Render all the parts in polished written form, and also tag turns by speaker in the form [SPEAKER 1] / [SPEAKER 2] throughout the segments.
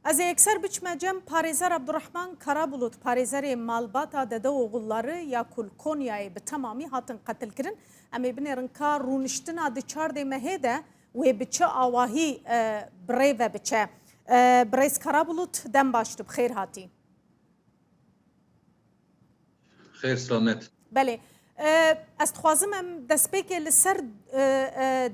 [SPEAKER 1] از اکثر بچم جم پارێزەر عەبدوڕەحمان کەرابڵوت پارێزەرê malbata dede oğulları ya Kulkonya'yı bi tamamî hatin qetilkirin em ê binêrin ka rûniştina di çardê mehê de wê bi çi awahî birê ve biçe. Birêz Karabulut dem baş tu bi xêr hatî.
[SPEAKER 2] Xêr selamet.
[SPEAKER 1] Belê. Ez dixwazim em destpêkê li ser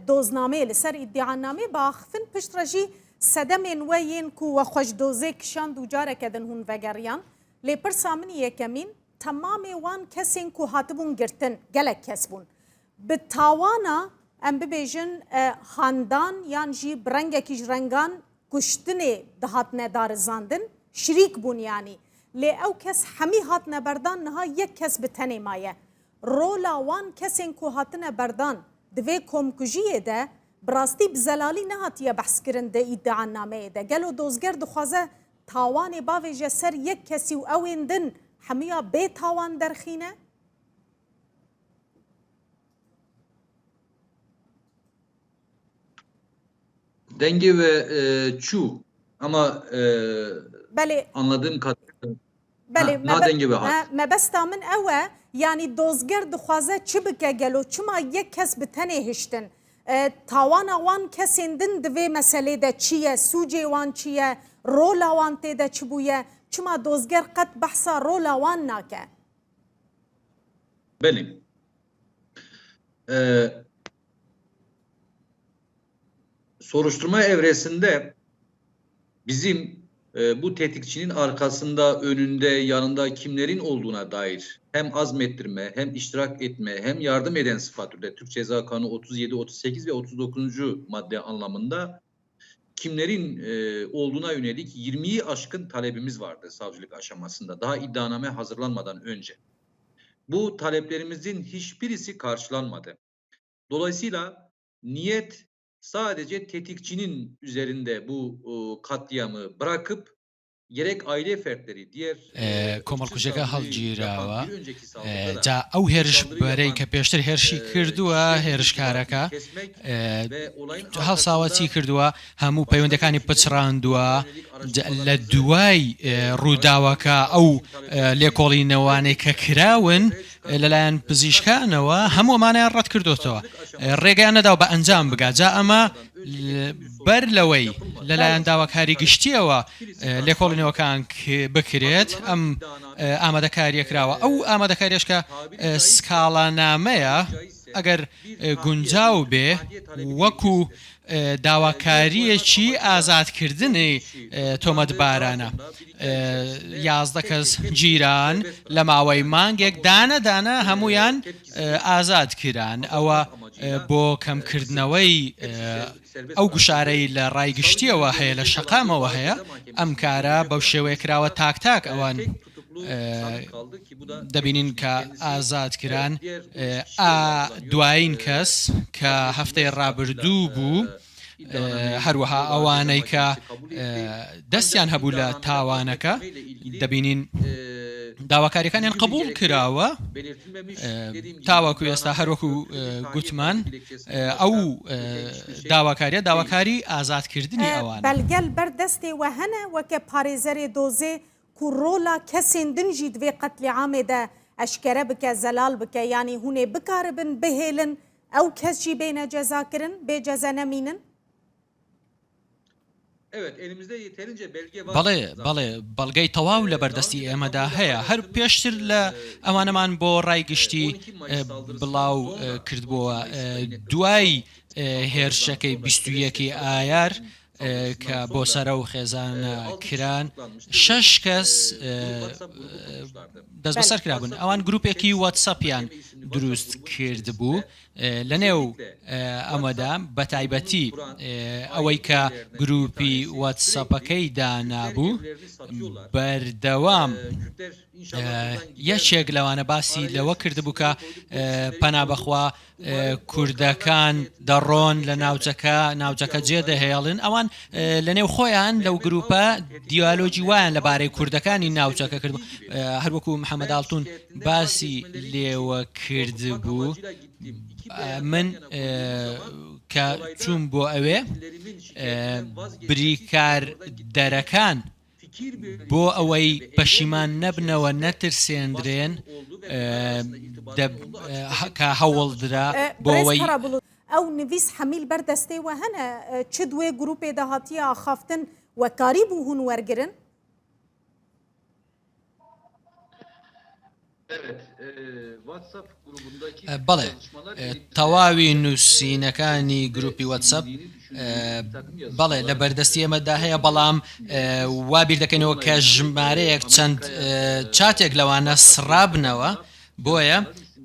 [SPEAKER 1] doznamê li ser îddianamê biaxivin pişt re jî sedemên we yên ku we xweşdozê kişand û careke din hûn vegeriyan lê pirsa min yekemîn temamê wan kesên ku hatibûn girtin gelek kes bûn. Bi tawana em bibêjin xandan yan jî bi rengekî ji rengan kuştinê dihatine darizandin şirîk bûn yanî. Lê ew kes hemî hatine berdan niha yek kes bi tenê maye. Rola wan kesên ku hatine berdan di vê komkujiyê de bi rastî bi zelalî nehatiye behskirin de îddianameyê de. Gelo dozger dixwaze tawanê bavê ji ser yek kesî û ew ên din hemiya bê tawan derxîne?
[SPEAKER 2] Denge ve çu ama anladığım kadarıyla na denge ve hat.
[SPEAKER 1] Mebesta min ew e yanî dozger dixwaze çi bike gelo çima yek kes bi tenê hiştin. Tawana wan kesên din di vê meselê de çi ye, sûcê wan çi ye, rola wan tê de çi bûye, çima dozger qet behsa rola wan nake?
[SPEAKER 2] Belê. Soruşturma evresinde bizim bu tetikçinin arkasında, önünde, yanında kimlerin olduğuna dair hem azmettirme, hem iştirak etme, hem yardım eden sıfatıyla Türk Ceza Kanunu 37, 38 ve 39. madde anlamında kimlerin olduğuna yönelik 20'yi aşkın talebimiz vardı savcılık aşamasında. Daha iddianame hazırlanmadan önce. Bu taleplerimizin hiçbirisi karşılanmadı. Dolayısıyla niyet sadece tetikçinin üzerinde bu katliamı bırakıp gerek aile fertleri diğer
[SPEAKER 3] کۆمەڵکوژەکە هەڵگیراوە جا ئەو هێرش بەرەی کە پێشتر هێرشی کردووە هێرشکارەکە هەڵساوەتی کردووە هەموو پەیوەندەکانی پچڕاندووە لە دوای ڕووداوەکە ئەو لێکۆڵینەوانەی کە کراون لەلایەن پزیشکانەوە هەموومانیان ڕەت کردوتەوە ڕێگەیان نەداو بە ئەنجام بگات جا ئەمە بەر لەوەی لەلایەن داواکاری گشتیەوە لێکۆڵینەوەکان بکرێت ئەم ئامادەکاریە کراوە ئەو ئامادەکاریش کە سکاڵانامەیە ئەگەر گونجاو بێ وەکو داواکاریەکی ئازادکردنی تۆمەتبارانە 11 کەس گیران لە ماوەی مانگێک دانە هەمویان ئازاد کران ئەوە بۆ کەمکردنەوەی ئەو گوشارەی لە ڕایگشتیەوە هەیە لە شەقامەوە هەیە ئەم کارە بەو شێوەیە کراوە تاک ئەوان دەبینین کە ئازاد کران دوایین کەس کە هەفتەی ڕابردوو بوو هەروەها ئەوانەی کە دەستیان هەبوو لە تاوانەکە دەبینین داواکاریەکانیان قبول کراوە تاوەکو ئێستا هەروەکو گوتمان ئەو داواکاری ئازادکردنی ئەوان
[SPEAKER 1] بەلگەل بەردەستێ وە هەنە وەکە پارێزەرێ دۆزێ ku rola kesên din jî divê qetlîamê de eşkere bike, zelal bike yanî hûn ê bikaribin bihêlin ew kes jî bêne cezakirin bê ceze nemînin?
[SPEAKER 3] بەڵێ بەڵگەی تەواو لە بەردەستی ئێمەدا هەیە هەر پێشتر لە ئەوانەمان بۆ ڕایگشتی بڵاو کردبووە دوای هێرشەکەی 21 ئایار کە بۆ سەرە و خێزانە کران 6 کەس دەست بەسەر کرابوون ئەوان گروپێکی واتسەپیان دروست کرد بوو لە نێو ئەمەدا بە تایبەتی ئەوەی کە گروپی واتسەپەکەی دانابوو بەردەوام یەکێک لەوانە باسی لەوە کردبوو کە پەنا بەخوا کوردەکان دەڕۆن لە ناوچەکە جێدەهێڵن ئەوان لە نێو خۆیان لەو گروپە دیالۆجی وایان لەبارەی کوردەکانی ناوچەکە کرد هەروەکو محەممەد ئاڵتون باسی لێوە کرد بوو من کە چوون بۆ ئەوێ بریکار دەرەکان بۆ ئەوەی پەشیمان نەبنەوە نەترسێنرێن کە هەوڵدرا بۆ ئەوەی
[SPEAKER 1] ئەو نویس حەمیل بەردەستێ وە هەنە چ دوێ گروپێ داهاتیە ئاخافتن وەکاری بوو هون وەرگرن؟
[SPEAKER 3] بەڵێ تەواوی نووسینەکانی گروپی واتسەپ بەڵێ لە بەردەستی ئێمەدا هەیە بەڵام وا بیر دەکەنەوە کە ژمارەیەک چەند چاتێک لەوانە سڕابنەوە بۆیە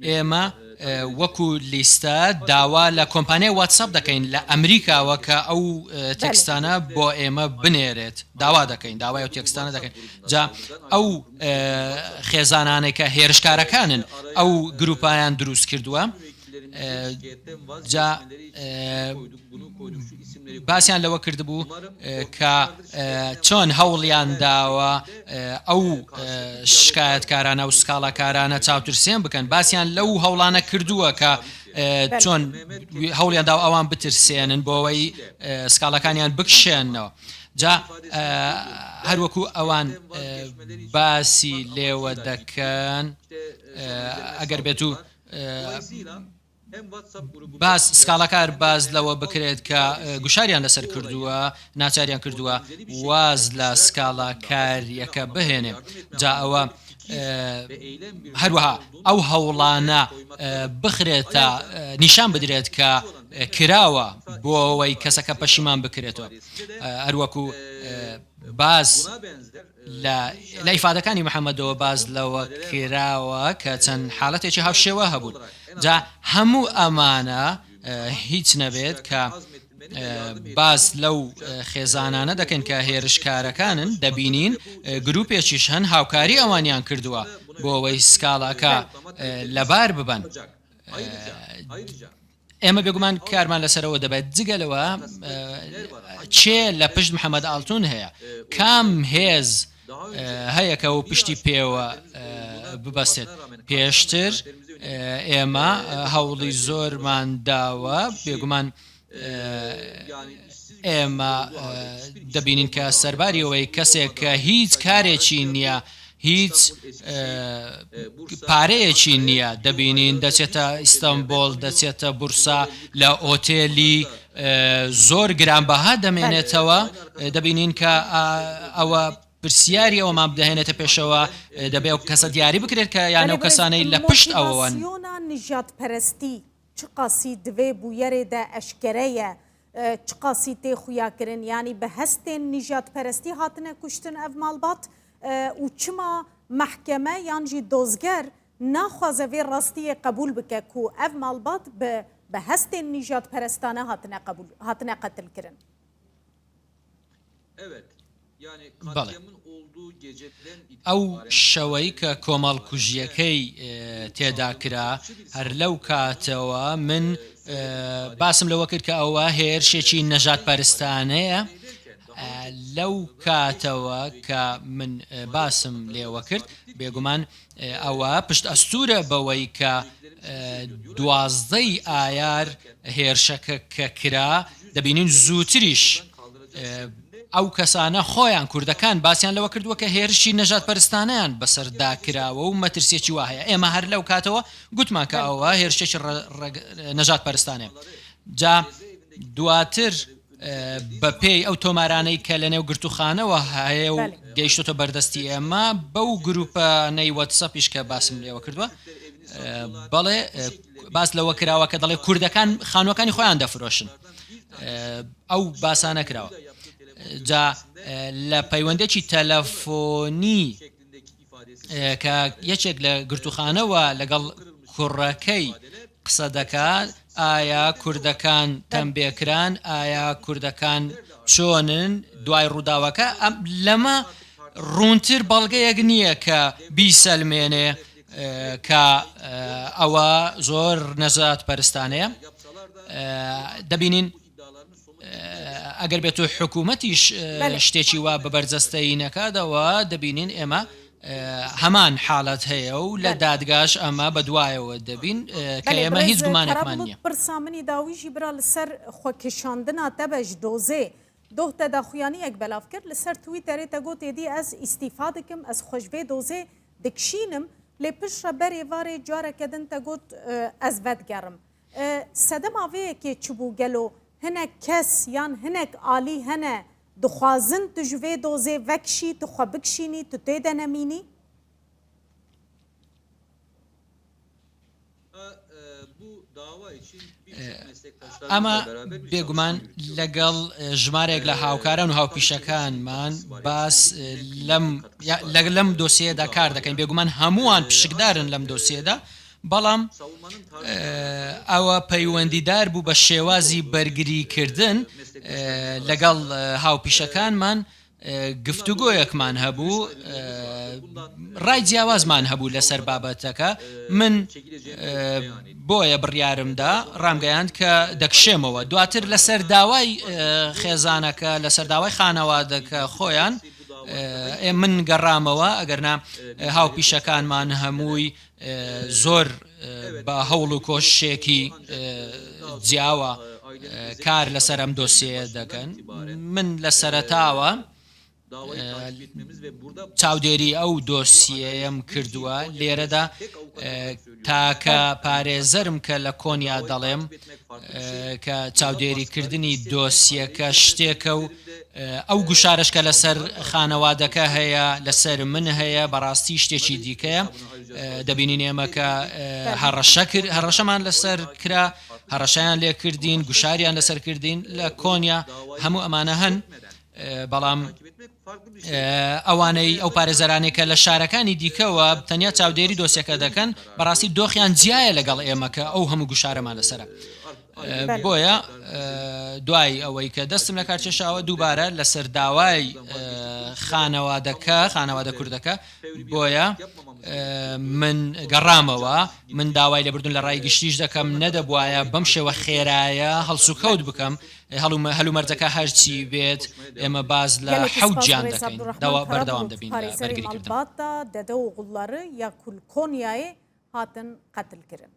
[SPEAKER 3] ئێمە وەکو لیستە داوا لە کۆمپانیای واتسەپ دەکەین لە ئەمریکاوە کە ئەو تێکستانە بۆ ئێمە بنێرێت داوا دەکەین داوای و تێکستانە دەکەین جا ئەو خێزانانەی کە هێرشکارەکانن ئەو گروپایان دروست کردووە جا باسییان لەوە کردبوو کە چۆن هەوڵیان داوە ئەو شکایەتکارانە و سکاڵاکارانە چاوترسێن بکەن باسییان لەو هەوڵانە کردووە کە چۆن هەوڵیان داوە ئەوان بترسێنن بۆ ئەوەی سکاڵەکانیان بکشێنەوە جا هەروەکو ئەوان باسی لێوە دەکەن ئەگەر بێت و باس سکاڵەکار باز لەوە بکرێت کە گوشاریان لەسەر کردووە ناچاریان کردووە واز لە سکاڵاکاریەکە بهێنێ جا ئەوە هەروەها ئەو هەوڵانە بخرێتە نیشان بدرێت کە کراوە بۆ ئەوەی کەسەکە پەشیمان بکرێتەوە هەروەکو باز لە ئیفادەکانی محەممەدەوە باز لەوە کراوە کە چەند حاڵەتێکی هاوشێوە هەبوون جا هەموو ئەمانە هیچ نەبێت کە باز لەو خێزانانە دەکەن کە هێرشکارەکانن دەبینین گروپێکیش هەن هاوکاری ئەوانیان کردووە بۆ ئەوەی سکاڵاکە لەبار ببەن ئێمە بێگومان کارمان لەسەرەوە دەبێت جگەلەوە چێ لە پشت محەممەد ئاڵتون هەیە کام هێز هەیەکە و پشتی پێوە ببەستێت پێشتر ئێمە هەوڵی زۆرمان داوە بێگومان ئێمە دەبینین کە سەرباریەوەی کەسێک کە هیچ کارێکی نییە هیچ پارەیەکی نییە دەبینین دەچێتە ئیستانبول دەچێتە بورسا لە ئۆتێلی زۆر گرانبەها دەمێنێتەوە دەبینین کە ئەوە پرسیاری ئەوەمان بدەهێنێتە پێشەوە دەبێت و کەسە دیاری بکرێت کە یانە و کەسانەی لە پشت ئەوەوەن
[SPEAKER 1] نژاد پەرستی چ قاسی دوێ بوویەرێدا ئەشکەرەیە چ قاسی تێ خویاکردن ینی بە هەستێن نژاد پەرستی هاتنە کوشتن ئەڤ ماڵبات و چما محکەمە یانجی دۆزگەر ناخوازە vê rastiyê qebûl bike ku ev malbat bi hestên nîjad perestane hatine qetilkirin.
[SPEAKER 3] ئەو شەوەی کە کۆمەڵکوژیەکەی تێدا کرا هەر لەو کاتەوە من باسم لەوە کرد کە ئەوە هێرشێکی نەژاد پەرستانەیە لەو کاتەوە کە من باسم لێوە کرد بێگومان ئەوە پشت ئەستورە بەوەی کە 12 ئایار هێرشەکە کە کرا دەبینین زووتریش ئەو کەسانە خۆیان کوردەکان باسییان لەوە کردووە کە هێرشی نەژاد پەرستانیان بەسەرداکراوە و مەترسێکی وا هەیە ئێمە هەر لەو کاتەوە گوتمان کە ئەوە هێرشێکی نەژاد پەرستانێ جا دواتر بە پێی ئەو تۆمارانەی کە لە نێو گرتوخانەوە هەیە و گەیشتۆتە بەردەستی ئێمە بەو گروپانەی واتسەپیش کە باسم لێوە کردووە بەڵێ باس لەوە کراوە کە دەڵێ کوردەکان خانووەکانی خۆیان دەفرۆشن ئەو باسانە کراوە جا لە پەیوەندێکی تەلەفۆنی کە یەکێک لە گرتوخانەوە لەگەڵ کوڕەکەی قسە دەکات ئایا کوردەکان تەمبێکران ئایا کوردەکان چۆنن دوای ڕووداوەکە لەمە ڕوونتر بەڵگەیەک نییە کە بیسەلمێنێ کە ئەوە زۆر نەژاد پەرستانەیە دەبینین ئەگەر بێت و حکوومەتیش شتێکی وا بە بەرجەستەی نەکاتەوە دەبینین ئێمە هەمان حاڵەت هەیە و لە دادگاش ئەمە بەدوایەوە دەبین کە ئێمە هیچ گومانێکمان نییە.
[SPEAKER 1] پرسامنی داویژی برا لەسەر خۆکێشاندنا تەبەش دۆزێ دۆختە داخویانیەک بەلاف کرد لەسەر تویتەرێ تە گوت ێدی ئەس ئیستیفا دکم ئەس خۆشبێ دۆزێ دکشینم لێ پشرە بەرێوارێ جارەکەدن تە گوت ئەس ڤەدگەڕم سەدەم ئاوەیەکێ چبوو گەلۆ هەنێک کەس یان هەنێک ئالی هەنە دخوازن tu ji vê dozê vekişî tu xwe bikişînî tu tê de nemînî
[SPEAKER 3] ئەمە بێگومان لەگەڵ ژمارێک لە هاوکاران و هاوپیشەکانمان باس لەم دۆسیەدا کار دەکەین بێگومان هەمووان پشکدارن لەم دۆسیەدا بەڵام ئەوە پەیوەندیدار بوو بە شێوازی بەرگریکردن لەگەڵ هاوپیشەکانمان گفتوگۆیەکمان هەبوو ڕای جیاوازمان هەبوو لەسەر بابەتەکە من بۆیە بڕیارمدا ڕامگەیاند کە دەکشێمەوە دواتر لەسەر داوای خێزانەکە لەسەر داوای خانەوادەکە خۆیان من گەڕامەوە ئەگەرنا هاوپیشەکانمان هەمووی زۆر بە هەوڵ و کۆشێکی جیاوە کار لەسەر ئەم دۆسیە دەکەن من لە سەرەتاوە چاودێری ئەو دۆسیەیەم کردووە لێرەدا تاکە پارێزەرم کە لە کۆنیا دەڵێم کە چاودێریکردنی دۆسیەکە شتێکە و ئەو گوشارشکە لەسەر خانەوادەکە هەیە لەسەر من هەیە بەڕاستی شتێکی دیکەیە دەبینین ئێمە کە هەڕەشەمان لەسەر کرا هەڕەشەیان لێ کردین گوشاریان لەسەر کردین لە کۆنیا هەموو ئەمانە هەن بەڵام ئەوانەی ئەو پارێزەرانێک کە لە شارەکانی دیکەوە تەنیا چاودێری دۆسیەکە دەکەن بەڕاستی دۆخیان جیایە لەگەڵ ئێمەکە ئەو هەموو گوشارەمان لەسرە بۆیە دوای ئەوەی کە دەستم لە کارچێشاوە دووبارە لەسەر داوای خانەوادە کوردەکە بۆیە من گەڕامەوە من داوای لێبردون لە ڕای گشتیش دەکەم نەدەبوایە بەم شێوە خێرایە هەڵسوکەوت بکەم هەلومەرجەکە هەرچی بێت ئێمە باز لە حەوت گیان دەکەین بەردەوام دەبین بەرگریکردن
[SPEAKER 1] دەدە و غوڵڵەرە یا کولکۆنیایە هاتن قەتل کردن